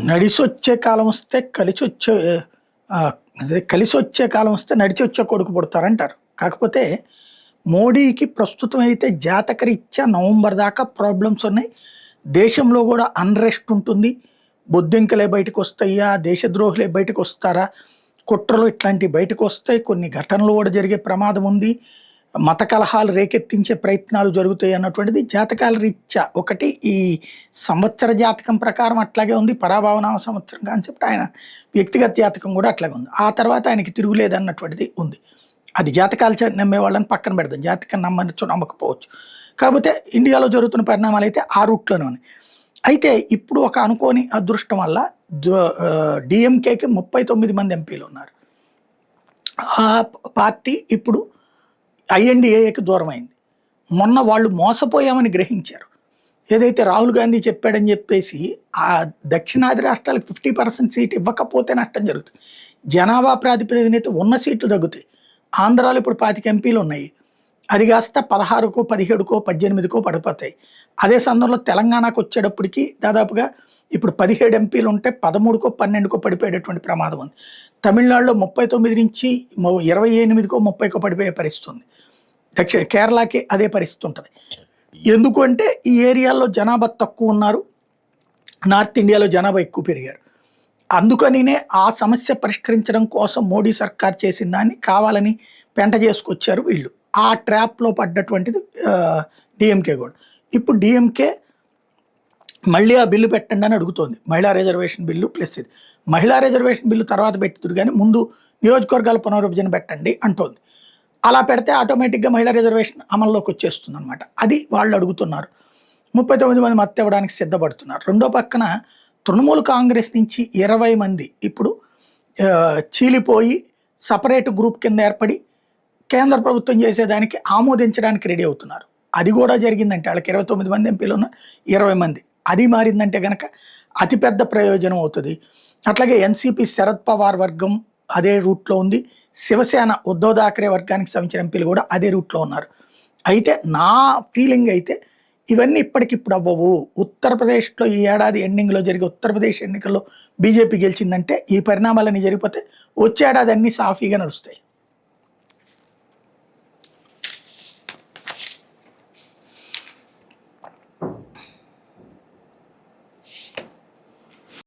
నడిసొచ్చే కాలం వస్తే కలిసొచ్చే అదే కలిసొచ్చే కాలం వస్తే నడిచొచ్చే కొడుకు పుడతారంటారు. కాకపోతే మోడీకి ప్రస్తుతం అయితే జాతకరీత్యా నవంబర్ దాకా ప్రాబ్లమ్స్ ఉన్నాయి. దేశంలో కూడా అన్రెస్ట్ ఉంటుంది. బొద్దింకలే బయటకొస్తాయా? దేశద్రోహులే బయటకొస్తారా? కుట్రలు ఇట్లాంటివి బయటకొస్తాయి. కొన్ని ఘటనలు కూడా జరిగే ప్రమాదం ఉంది. మత కలహాలు రేకెత్తించే ప్రయత్నాలు జరుగుతాయి అన్నటువంటిది జాతకాల రీత్యా ఒకటి. ఈ సంవత్సర జాతకం ప్రకారం అట్లాగే ఉంది. పరాభవనామ సంవత్సరం కాన్సెప్ట్ ఆయన వ్యక్తిగత జాతకం కూడా అట్లాగే ఉంది. ఆ తర్వాత ఆయనకి తిరుగులేదు అన్నటువంటిది ఉంది. అది జాతకాలు నమ్మే వాళ్ళని పక్కన పెడదాం, జాతకం నమ్మచ్చు నమ్మకపోవచ్చు. కాకపోతే ఇండియాలో జరుగుతున్న పరిణామాలు అయితే ఆ రూట్లోనే ఉన్నాయి. అయితే ఇప్పుడు ఒక అనుకోని అదృష్టం వల్ల డిఎంకేకి 39 మంది ఎంపీలు ఉన్నారు. ఆ పార్టీ ఇప్పుడు ఐఎన్డిఏకి దూరమైంది. మొన్న వాళ్ళు మోసపోయామని గ్రహించారు. ఏదైతే రాహుల్ గాంధీ చెప్పాడని చెప్పేసి ఆ దక్షిణాది రాష్ట్రాలకు 50% సీట్ ఇవ్వకపోతే నష్టం జరుగుతుంది. జనాభా ప్రాతిపదికన ఉన్న సీట్లు తగ్గుతాయి. ఆంధ్రాలో ఇప్పుడు 25 ఎంపీలు ఉన్నాయి. అది కాస్త 16కో 17కో 18కో పడిపోతాయి. అదే సందర్భంలో తెలంగాణకు వచ్చేటప్పటికి దాదాపుగా ఇప్పుడు 17 ఎంపీలు ఉంటే 13కో 12కో పడిపోయేటటువంటి ప్రమాదం ఉంది. తమిళనాడులో 39 నుంచి 28కో 30కో పడిపోయే పరిస్థితి ఉంది. కేరళకి అదే పరిస్థితి ఉంటుంది. ఎందుకంటే ఈ ఏరియాల్లో జనాభా తక్కువ ఉన్నారు, నార్త్ ఇండియాలో జనాభా ఎక్కువ పెరిగారు. అందుకనినే ఆ సమస్య పరిష్కరించడం కోసం మోడీ సర్కార్ చేసిన దాన్ని కావాలని పెంట చేసుకొచ్చారు వీళ్ళు. ఆ ట్రాప్లో పడ్డటువంటిది డిఎంకే కూడా. ఇప్పుడు డిఎంకే మళ్ళీ ఆ బిల్లు పెట్టండి అని అడుగుతోంది. మహిళా రిజర్వేషన్ బిల్లు ప్లస్ ఇది. మహిళా రిజర్వేషన్ బిల్లు తర్వాత పెట్టుదురు కానీ ముందు నియోజకవర్గాల పునర్విభజన పెట్టండి అంటోంది. అలా పెడితే ఆటోమేటిక్గా మహిళా రిజర్వేషన్ అమల్లోకి వచ్చేస్తుంది అనమాట. అది వాళ్ళు అడుగుతున్నారు. 39 మంది మద్దతు ఇవ్వడానికి సిద్ధపడుతున్నారు. రెండో పక్కన తృణమూల్ కాంగ్రెస్ నుంచి 20 మంది ఇప్పుడు చీలిపోయి సపరేట్ గ్రూప్ కింద ఏర్పడి కేంద్ర ప్రభుత్వం చేసేదానికి ఆమోదించడానికి రెడీ అవుతున్నారు. అది కూడా జరిగిందంటే వాళ్ళకి 29 మంది ఎంపీలు ఉన్న 20 మంది అది మారిందంటే కనుక అతిపెద్ద ప్రయోజనం అవుతుంది. అట్లాగే ఎన్సీపీ శరద్ పవార్ వర్గం అదే రూట్లో ఉంది. శివసేన ఉద్ధవ్ థాకరే వర్గానికి సంబంధించిన ఎంపీలు కూడా అదే రూట్లో ఉన్నారు. అయితే నా ఫీలింగ్ అయితే ఇవన్నీ ఇప్పటికిప్పుడు అవ్వవు. ఉత్తరప్రదేశ్లో ఈ ఏడాది ఎండింగ్లో జరిగే ఉత్తరప్రదేశ్ ఎన్నికల్లో బీజేపీ గెలిచిందంటే ఈ పరిణామాలన్నీ జరిగిపోతే వచ్చే ఏడాది అన్నీ సాఫీగా నడుస్తాయి.